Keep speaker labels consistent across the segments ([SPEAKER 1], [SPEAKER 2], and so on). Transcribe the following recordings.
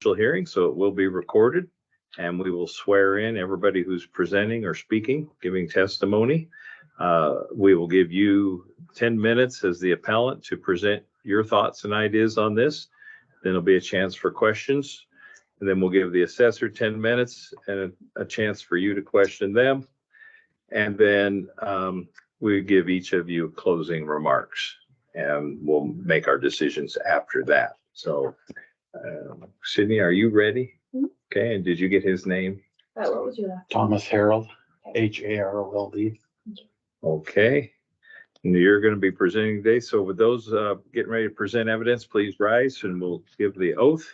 [SPEAKER 1] hearing, so it will be recorded, and we will swear in everybody who's presenting or speaking, giving testimony. We will give you 10 minutes as the appellant to present your thoughts and ideas on this. Then there'll be a chance for questions. And then we'll give the assessor 10 minutes and a chance for you to question them. And then we give each of you closing remarks, and we'll make our decisions after that. So, Sydney, are you ready? Mm-hmm. Okay, and did you get his name?
[SPEAKER 2] What was your last?
[SPEAKER 3] Thomas Harold, Harold.
[SPEAKER 1] Okay, and you're going to be presenting today. So with those getting ready to present evidence, please rise and we'll give the oath.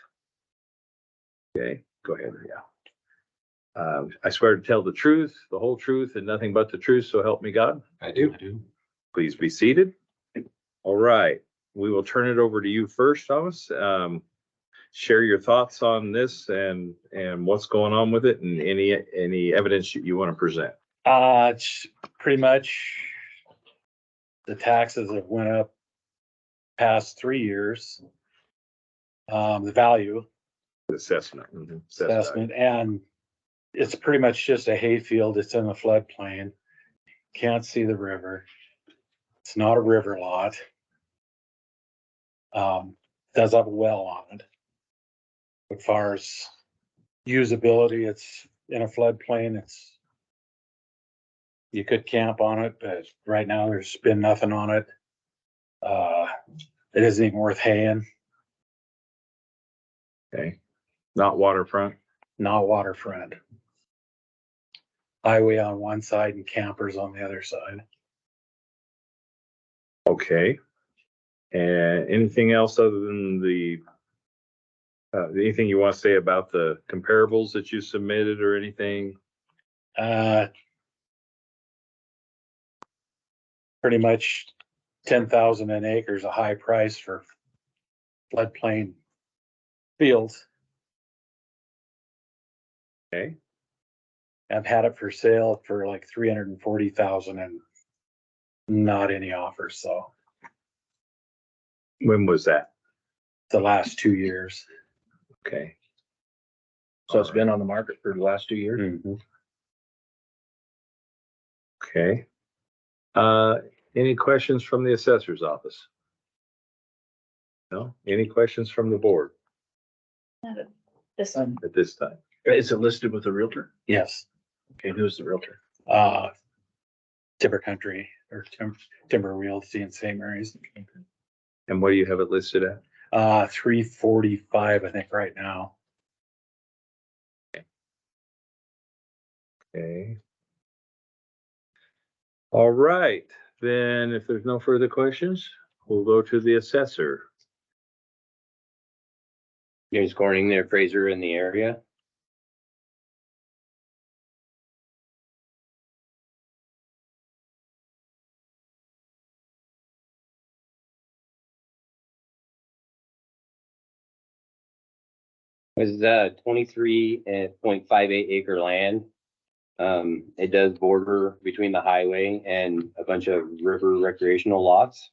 [SPEAKER 1] Okay, go ahead. Yeah. I swear to tell the truth, the whole truth, and nothing but the truth. So help me God.
[SPEAKER 3] I do.
[SPEAKER 1] Please be seated. All right, we will turn it over to you first, Thomas. Share your thoughts on this and what's going on with it, and any evidence you want to present.
[SPEAKER 3] It's pretty much the taxes have went up past 3 years. The value
[SPEAKER 1] Assessment.
[SPEAKER 3] assessment, and it's pretty much just a hayfield. It's in the floodplain. Can't see the river. It's not a river lot. Does have a well on it. As far as usability, it's in a floodplain. You could camp on it, but right now there's been nothing on it. It isn't even worth haying.
[SPEAKER 1] Okay, not waterfront.
[SPEAKER 3] Not waterfront. Highway on one side and campers on the other side.
[SPEAKER 1] Okay. And anything else other than anything you want to say about the comparables that you submitted or anything?
[SPEAKER 3] Pretty much 10,000 an acre is a high price for floodplain fields.
[SPEAKER 1] Okay.
[SPEAKER 3] I've had it for sale for like 340,000 and not any offers. So
[SPEAKER 1] When was that?
[SPEAKER 3] the last 2 years.
[SPEAKER 1] Okay.
[SPEAKER 4] So it's been on the market for the last 2 years?
[SPEAKER 3] Mm-hmm.
[SPEAKER 1] Okay. Any questions from the assessor's office? No? Any questions from the board
[SPEAKER 2] This one.
[SPEAKER 1] at this time?
[SPEAKER 4] Is it listed with a realtor?
[SPEAKER 3] Yes.
[SPEAKER 4] Okay, who's the realtor?
[SPEAKER 3] Timber Country or Timber Realty in St. Mary's.
[SPEAKER 1] And what do you have it listed at?
[SPEAKER 3] 345, I think, right now.
[SPEAKER 1] Okay. All right, then if there's no further questions, we'll go to the assessor.
[SPEAKER 5] James Corning, the appraiser in the area. This is a 23.58 acre land. It does border between the highway and a bunch of river recreational lots.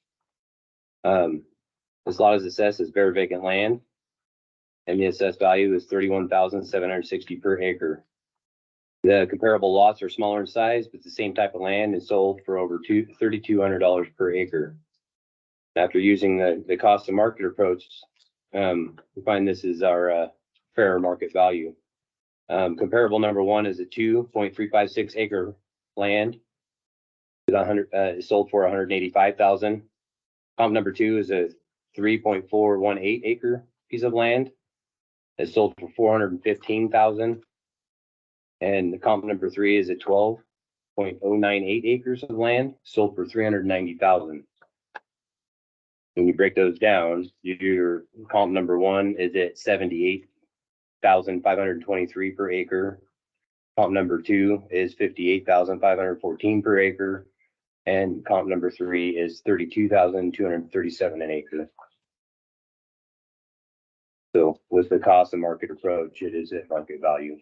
[SPEAKER 5] This lot is assessed as bare vacant land, and the assessed value is $31,760 per acre. The comparable lots are smaller in size, but the same type of land is sold for over $3,200 per acre. After using the cost of market approach, we find this is our fair market value. Comparable number one is a 2.356 acre land. Is sold for $185,000. Comp number two is a 3.418 acre piece of land. It's sold for $415,000. And the comp number three is a 12.098 acres of land, sold for $390,000. When you break those down, you do your comp number one is at $78,523 per acre. Comp number two is $58,514 per acre. And comp number three is $32,237 an acre. So with the cost of market approach, it is at market value,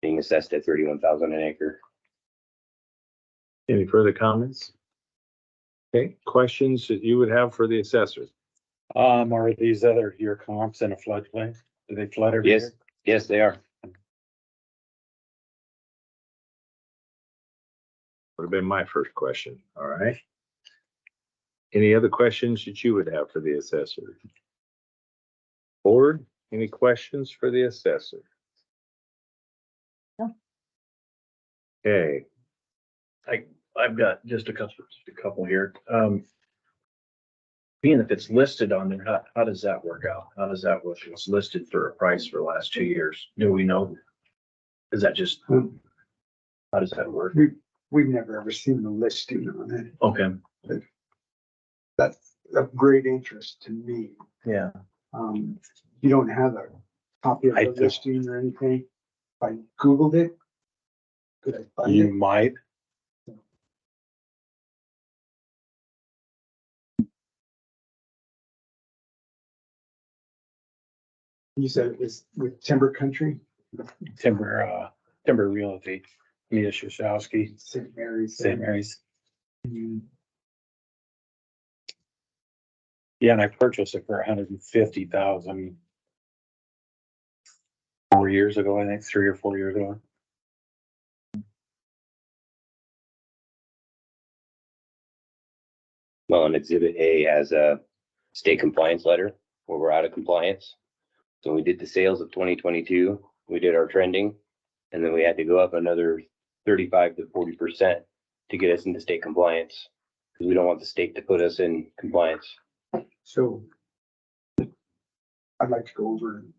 [SPEAKER 5] being assessed at $31,000 an acre.
[SPEAKER 1] Any further comments? Okay, questions that you would have for the assessors?
[SPEAKER 3] Are these other your comps in a floodplain? Do they flood every
[SPEAKER 5] Yes,
[SPEAKER 3] year?
[SPEAKER 5] yes, they are.
[SPEAKER 1] Would have been my first question. All right. Any other questions that you would have for the assessor? Board, any questions for the assessor?
[SPEAKER 2] No.
[SPEAKER 1] Okay,
[SPEAKER 4] I've got just a couple here. Being if it's listed on there, how does that work out? How does that work? It's listed for a price for the last 2 years. Do we know? Is that just, how does that work?
[SPEAKER 6] We've never ever seen the listing on it.
[SPEAKER 4] Okay,
[SPEAKER 6] That's of great interest to me.
[SPEAKER 4] yeah.
[SPEAKER 6] You don't have a copy of
[SPEAKER 3] I
[SPEAKER 6] the
[SPEAKER 3] don't.
[SPEAKER 6] listing or anything? If I Googled it, could I find
[SPEAKER 3] You
[SPEAKER 6] it?
[SPEAKER 3] might.
[SPEAKER 6] You said it was with Timber Country,
[SPEAKER 3] Timber Realty, Mia Shashowski,
[SPEAKER 6] St. Mary's.
[SPEAKER 3] St. Mary's.
[SPEAKER 6] Mm,
[SPEAKER 3] Yeah, and I purchased it for 150,000 4 years ago, I think, 3 or 4 years ago.
[SPEAKER 5] Well, and Exhibit A has a state compliance letter where we're out of compliance. So we did the sales of 2022, we did our trending, and then we had to go up another 35 to 40% to get us into state compliance. Because we don't want the state to put us in compliance.
[SPEAKER 6] So I'd like to go over and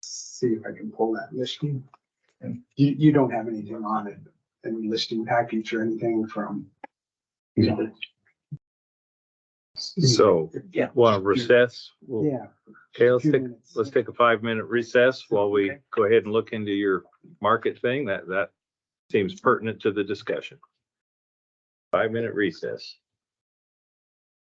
[SPEAKER 6] see if I can pull that listing. And you don't have anything on it, any listing package or anything from, you know?
[SPEAKER 1] so
[SPEAKER 4] Yeah.
[SPEAKER 1] want to recess? We'll-
[SPEAKER 6] Yeah.
[SPEAKER 1] Okay, let's
[SPEAKER 6] few
[SPEAKER 1] take,
[SPEAKER 6] minutes.
[SPEAKER 1] let's take a 5-minute recess while we
[SPEAKER 4] Okay.
[SPEAKER 1] go ahead and look into your market thing. That seems pertinent to the discussion. 5-minute recess.